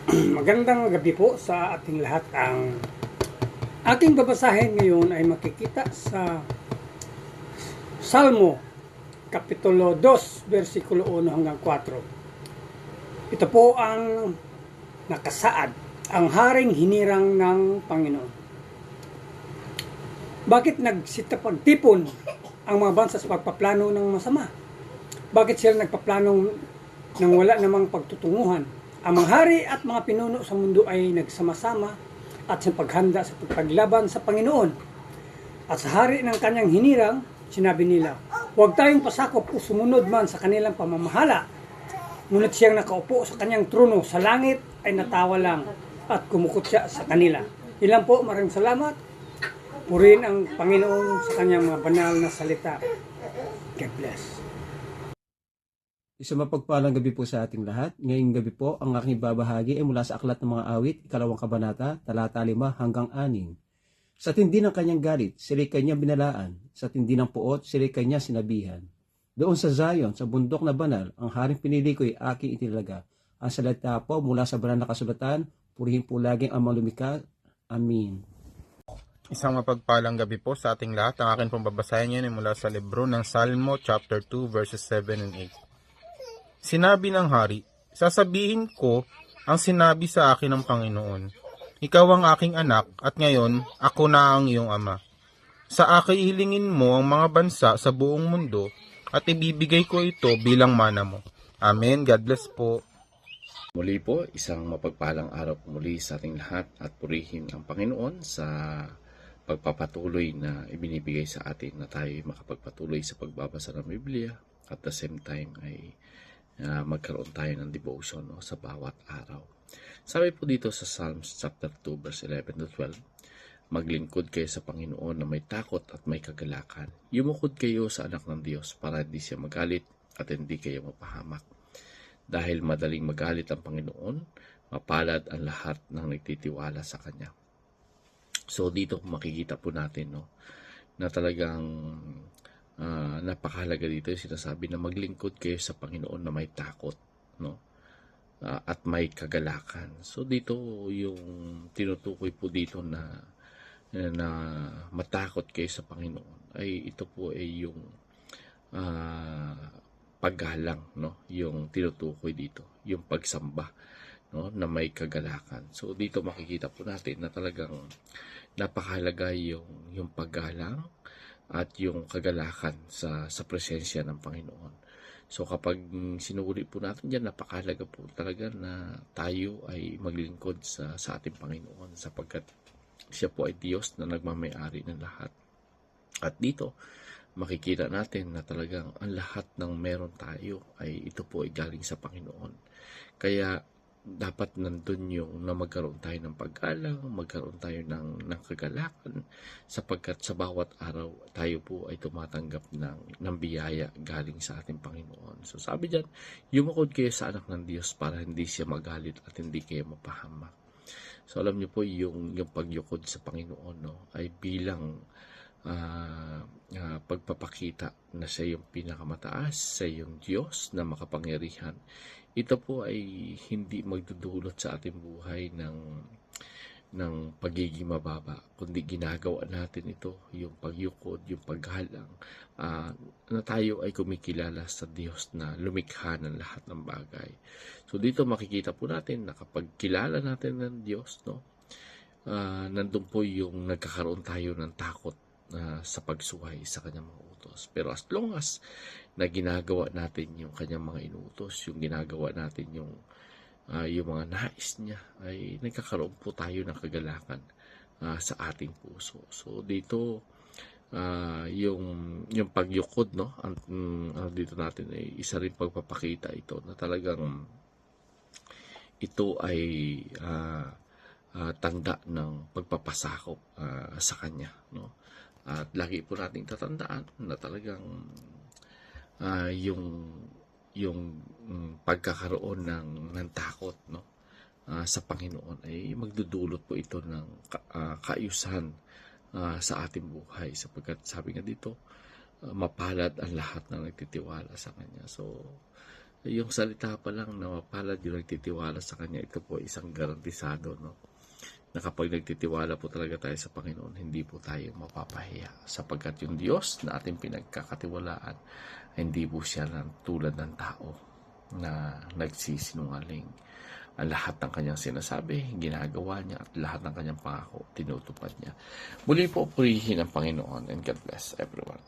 Magandang gabi po sa ating lahat. Ang ating babasahin ngayon ay makikita sa Salmo, Kapitulo 2, versikulo 1 hanggang 4. Ito po ang nakasaad, ang haring hinirang ng Panginoon. Bakit nagsitapagtipon ang mga bansa sa pagpaplano ng masama? Bakit sila nagpaplano ng wala namang pagtutunguhan? Ang mga hari at mga pinuno sa mundo ay nagsama-sama at sa paghanda sa pagpaglaban sa Panginoon. At sa hari ng kanyang hinirang, sinabi nila, huwag tayong pasakop o sumunod man sa kanilang pamamahala. Ngunit siyang nakaupo sa kanyang trono sa langit ay natawa lang at kumukot siya sa kanila. Ilan po, maraming salamat. Purihin ang Panginoon sa kanyang mga banal na salita. God bless. Isang mapagpalang gabi po sa ating lahat. Ngayong gabi po, ang aking babahagi ay mula sa Aklat ng mga Awit, 2 kabanata, talata 5 hanggang 6. Sa tindi ng kanyang galit, sila'y kanyang binalaan. Sa tindi ng puot, sila'y kanyang sinabihan. Doon sa Zion, sa bundok na banal, ang haring pinili ko'y aking itinaga. Ang salita po mula sa banal na kasulatan, purihin po laging ang lumikha. Amen. Isang mapagpalang gabi po sa ating lahat. Ang akin pong babasahin ngayon ay mula sa libro ng Salmo chapter 2 verses 7 and 8. Sinabi ng hari, sasabihin ko ang sinabi sa akin ng Panginoon. Ikaw ang aking anak at ngayon ako na ang iyong ama. Sa akin hilingin mo ang mga bansa sa buong mundo at ibibigay ko ito bilang mana mo. Amen. God bless po. Muli po, isang mapagpalang araw po muli sa ating lahat at purihin ang Panginoon sa pagpapatuloy na ibinibigay sa atin na tayo makapagpatuloy sa pagbabasa ng Biblia at the same time ay magkaroon tayo ng devotion sa bawat araw. Sabi po dito sa Psalms chapter 2 verse 11 to 12, maglingkod kayo sa Panginoon na may takot at may kagalakan. Yumukod kayo sa anak ng Diyos para hindi siya magalit at hindi kayo mapahamak. Dahil madaling magalit ang Panginoon, mapalad ang lahat ng nagtitiwala sa Kanya. So dito makikita po natin na talagang napakahalaga dito yung sinasabi na maglingkod kayo sa Panginoon na may takot at may kagalakan. So dito yung tinutukoy po dito na matakot kayo sa Panginoon ay ito po ay yung paggalang, yung tinutukoy dito, yung pagsamba na may kagalakan. So dito makikita po natin na talagang napakahalaga yung paggalang at yung kagalakan sa presensya ng Panginoon. So kapag sinuri po natin dyan, napakahalaga po talaga na tayo ay maglingkod sa ating Panginoon sapagkat siya po ay Diyos na nagmamayari ng lahat. At dito, makikita natin na talagang ang lahat ng meron tayo ay ito po ay galing sa Panginoon. Kaya dapat nandun yung na magkaroon tayo ng pag-alang, magkaroon tayo ng kagalakan sapagkat sa bawat araw tayo po ay tumatanggap ng biyaya galing sa ating Panginoon. So sabi dyan, yumukod kayo sa anak ng Diyos para hindi siya magalit at hindi kayo mapahamak. So alam niyo po yung pagyukod sa Panginoon ay bilang pagpapakita na siya yung pinakamataas, siya yung Diyos na makapangyarihan. Ito po ay hindi magdudulot sa ating buhay ng pagiging mababa, kundi ginagawa natin ito, yung pagyukod, yung paghalang, na tayo ay kumikilala sa Diyos na lumikha ng lahat ng bagay. So dito makikita po natin na kapag kilala natin ng Diyos, nandun po yung nagkakaroon tayo ng takot sa pagsuway sa kanyang mga utos. Pero as long as na ginagawa natin yung kanyang mga inuutos, yung ginagawa natin yung mga nais niya, ay nagkakaroon po tayo ng kagalakan sa ating puso. So dito yung pagyukod, dito natin ay isa rin pagpapakita ito na talagang ito ay tanda ng pagpapasakop sa kanya, At lagi po nating tatandaan na talagang yung pagkakaroon ng takot sa Panginoon ay magdudulot po ito ng kaayusan sa ating buhay sapagkat sabi nga dito, mapalad ang lahat ng nagtitiwala sa Kanya. So yung salita pa lang na mapalad yung nagtitiwala sa Kanya, ito po isang garantisado, no? Na kapag nagtitiwala po talaga tayo sa Panginoon, hindi po tayo mapapahiya. Sapagkat yung Diyos na ating pinagkakatiwalaan, hindi po siya tulad ng tao na nagsisinungaling. Ang lahat ng kanyang sinasabi, ginagawa niya, at lahat ng kanyang pangako, tinutupad niya. Muli po, purihin ang Panginoon, and God bless everyone.